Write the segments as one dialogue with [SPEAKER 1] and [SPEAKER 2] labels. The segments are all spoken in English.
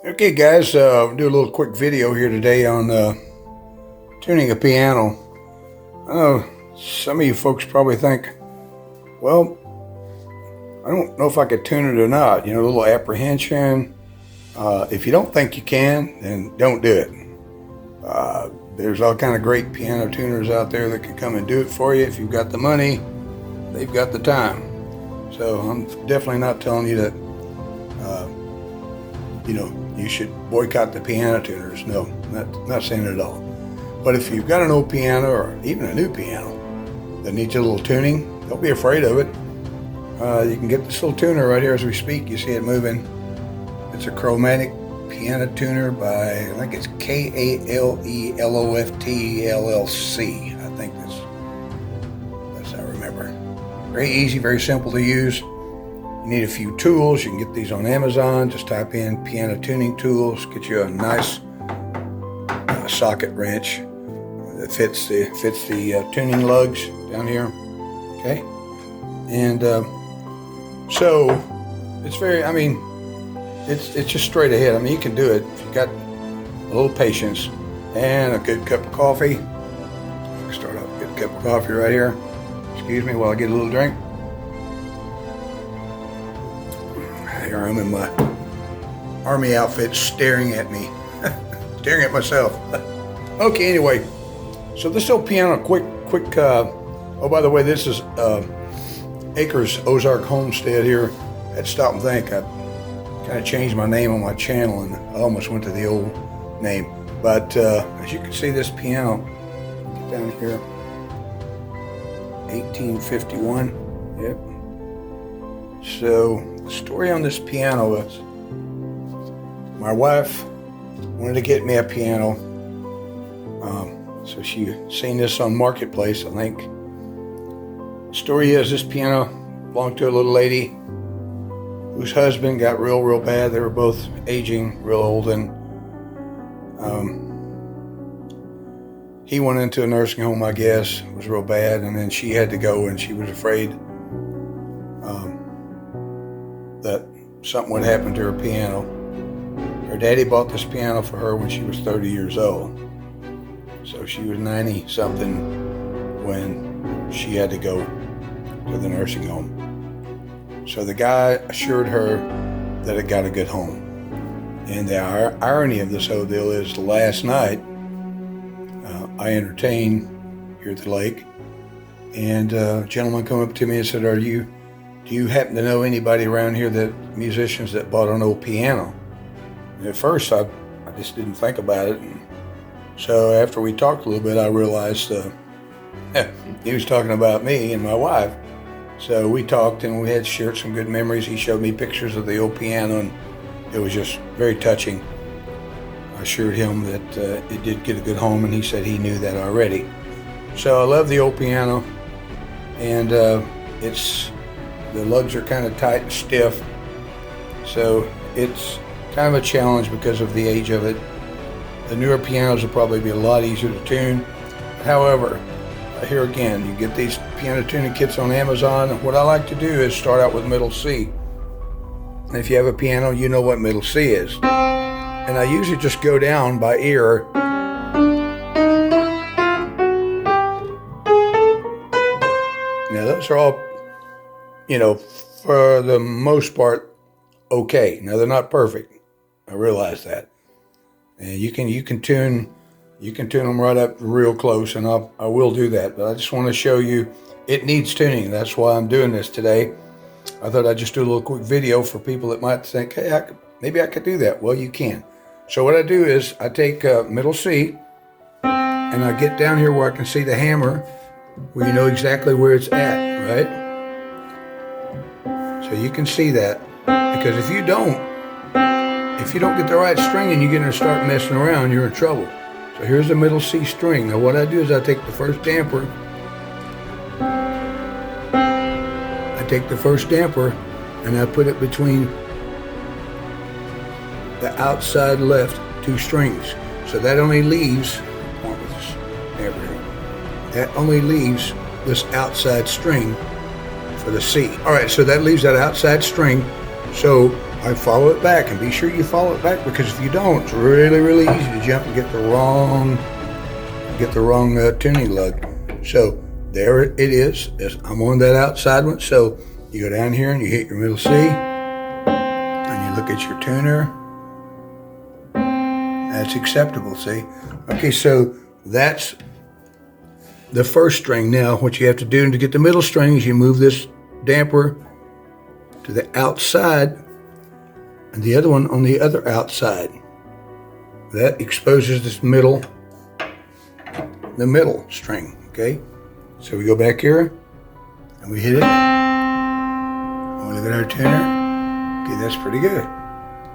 [SPEAKER 1] Okay, guys, do a little quick video here today on tuning a piano. I know some of you folks probably think, well, I don't know if I could tune it or not. You know, a little apprehension. If you don't think you can, then don't do it. There's all kind of great piano tuners out there that can come and do it for you. If you've got the money, they've got the time. So I'm definitely not telling you that, you should boycott the piano tuners. No, not saying it at all. But if you've got an old piano or even a new piano that needs a little tuning, don't be afraid of it. You can get this little tuner right here as we speak. You see it moving. It's a Chromatic piano tuner by, I think it's KALELOFT LLC. I think that's how I remember. Very easy, very simple to use. You need a few tools. You can get these on Amazon. Just type in piano tuning tools. Get you a nice socket wrench that fits the tuning lugs down here. Okay, and so it's very. I mean, it's just straight ahead. I mean, you can do it if you got a little patience and a good cup of coffee. Start off with a good cup of coffee right here. Excuse me while I get a little drink. Here I am in my army outfit staring at me, staring at myself. Okay, anyway, so this old piano, quick, oh, by the way, this is Acres Ozark Homestead here. I had to stop and think. I kind of changed my name on my channel and I almost went to the old name. But as you can see, this piano, get down here, 1851, yep. So the story on this piano is my wife wanted to get me a piano. So she seen this on Marketplace, I think. The story is this piano belonged to a little lady whose husband got real bad. They were both aging real old, and he went into a nursing home, I guess. It was real bad, and then she had to go, and she was afraid that something would happen to her piano. Her daddy bought this piano for her when she was 30 years old. So she was 90 something when she had to go to the nursing home. So the guy assured her that it got a good home. And the irony of this whole deal is last night I entertained here at the lake, and a gentleman come up to me and said, do you happen to know anybody around here musicians that bought an old piano? And at first I just didn't think about it. And so after we talked a little bit, I realized he was talking about me and my wife. So we talked and we had shared some good memories. He showed me pictures of the old piano and it was just very touching. I assured him that it did get a good home, and he said he knew that already. So I love the old piano, and the lugs are kind of tight and stiff. So it's kind of a challenge because of the age of it. The newer pianos will probably be a lot easier to tune. However, here again, you get these piano tuning kits on Amazon. What I like to do is start out with middle C. And if you have a piano, you know what middle C is. And I usually just go down by ear. Now those are all, for the most part, okay. Now they're not perfect. I realize that. And you can tune them right up real close, and I will do that. But I just want to show you it needs tuning. That's why I'm doing this today. I thought I'd just do a little quick video for people that might think, hey, maybe I could do that. Well, you can. So what I do is I take middle C, and I get down here where I can see the hammer, where you know exactly where it's at, right? So you can see that, because if you don't get the right string and you get to start messing around, you're in trouble. So here's the middle C string. Now what I do is I take the first damper, and I put it between the outside left two strings. So that only leaves this outside string for the C. All right, so that leaves that outside string. So I follow it back, and be sure you follow it back, because if you don't, it's really, really easy to jump and get the wrong tuning lug. So there it is. I'm on that outside one. So you go down here and you hit your middle C, and you look at your tuner. That's acceptable, see? Okay, so that's the first string. Now, what you have to do to get the middle string is you move this damper to the outside and the other one on the other outside. That exposes the middle string, okay? So we go back here and we hit it. And we look at our tuner. Okay, that's pretty good.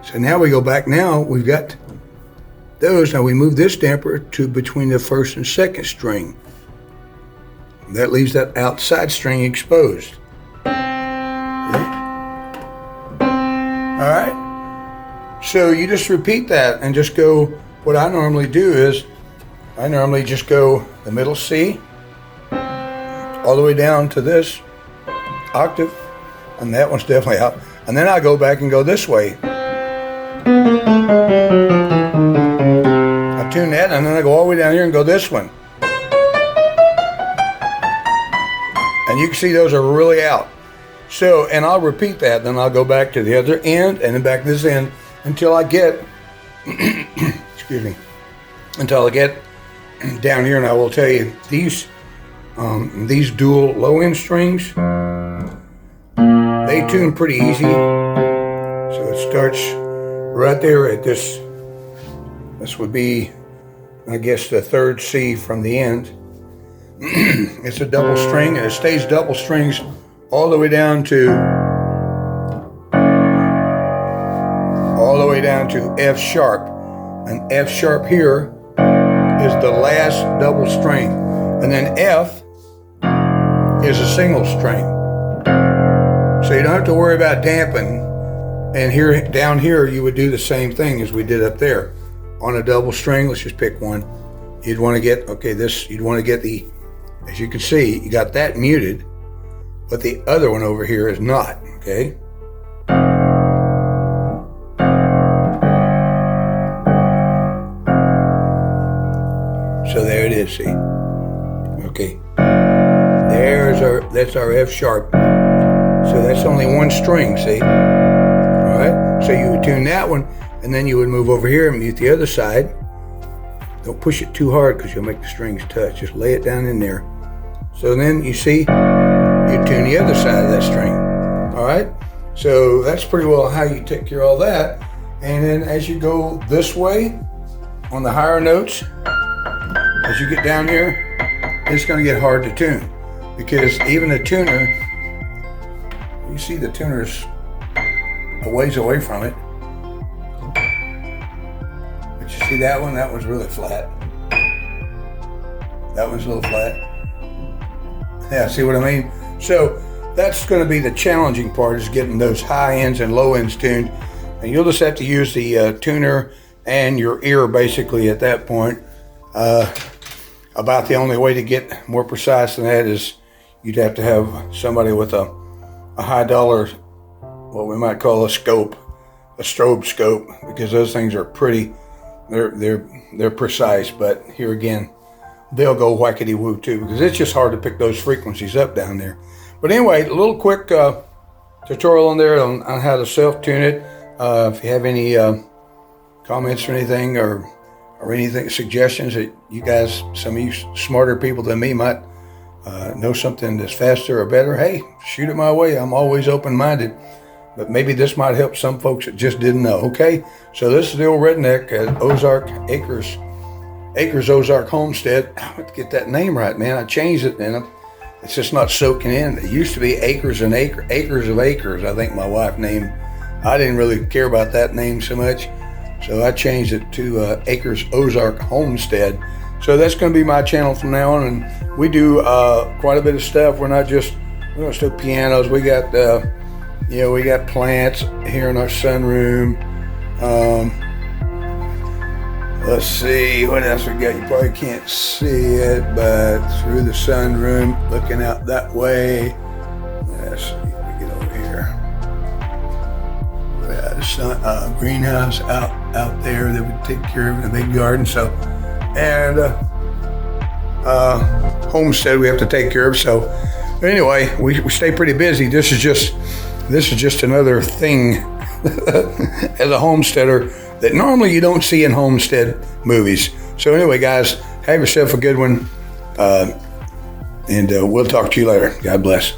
[SPEAKER 1] So now we go back. Now we've got those. Now we move this damper to between the first and second string. That leaves that outside string exposed. Okay. All right. So you just repeat that and just go. What I normally do is I normally just go the middle C all the way down to this octave, and that one's definitely out. And then I go back and go this way. I tune that, and then I go all the way down here and go this one. And you can see those are really out. So, and I'll repeat that, then I'll go back to the other end and then back to this end until I get, excuse me, until I get down here. And I will tell you, these dual low end strings, they tune pretty easy. So it starts right there at this would be, I guess, the third C from the end. It's a double string, and it stays double strings all the way down to F sharp. And F sharp here is the last double string. And then F is a single string. So you don't have to worry about damping. And here, down here, you would do the same thing as we did up there. On a double string, let's just pick one. You'd want to get, you'd want to get the, as you can see, you got that muted, but the other one over here is not, okay? So there it is, see? Okay. That's our F sharp. So that's only one string, see? All right? So you would tune that one, and then you would move over here and mute the other side. Don't push it too hard because you'll make the strings touch. Just lay it down in there. So then you see, you tune the other side of that string. All right? So that's pretty well how you take care of all that. And then as you go this way on the higher notes, as you get down here, it's going to get hard to tune, because even a tuner, you see the tuner's a ways away from it. But you see that one? That one's really flat. That one's a little flat. Yeah, see what I mean? So that's going to be the challenging part, is getting those high ends and low ends tuned. And you'll just have to use the tuner and your ear basically at that point. About the only way to get more precise than that is you'd have to have somebody with a high dollar, what we might call a strobe scope, because those things are pretty, they're precise. But here again, they'll go whackety woo too, because it's just hard to pick those frequencies up down there. But anyway, a little quick tutorial on there on how to self-tune it. If you have any comments or anything, or anything, suggestions that you guys, some of you smarter people than me might know something that's faster or better, hey, shoot it my way. I'm always open-minded. But maybe this might help some folks that just didn't know, okay? So this is the old redneck at Ozark Acres Ozark Homestead. I have to get that name right, man. I changed it, and it's just not soaking in. It used to be Acres of Acres, I think my wife named. I didn't really care about that name so much, so I changed it to Acres Ozark Homestead. So that's going to be my channel from now on, and we do quite a bit of stuff. We don't just do pianos. We got we got plants here in our sunroom. Let's see, what else we got? You probably can't see it, but through the sunroom, looking out that way. Let's see if we get over here. Yeah, greenhouse out there that would take care of the big garden. So, and homestead we have to take care of. So, anyway, we stay pretty busy. This is just another thing as a homesteader that normally you don't see in homestead movies. So anyway, guys, have yourself a good one, and we'll talk to you later. God bless.